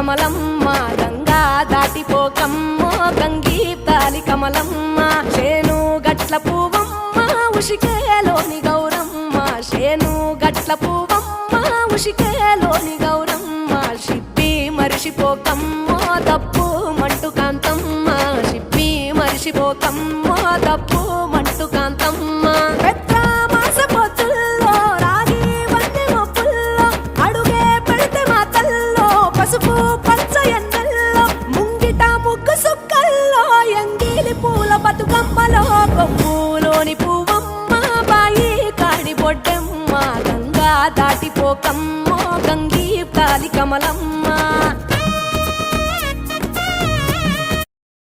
కమలమ్మ గంగా దాటిపోకమ్మో గంగీ తాలి కమలమ్మ శేను గట్ల పువ్వమ్మ ఉషికేలోని గౌరమ్మ శేను గట్ల పువ్వమ్మ ఉషికేలోని గౌరమ్మ షిప్పి మరిషిపోకమ్మో తప్పు మంటు కాంతమ్మ షిప్పి మరిషిపోకమ్మో తప్పు మంటు కాంతమ్మ పసుపు పచ్చ ఎన్నెల్లో ముంగిట ముగ్గు సుక్కల్లో ఎంగిలి పూల బతుకమ్మలో కొమ్ములోని పువ్వమ్మ బాయి కాడి బొడ్డమ్మ గంగా దాటిపోకమ్మో గంగీ తాలి కమలమ్మ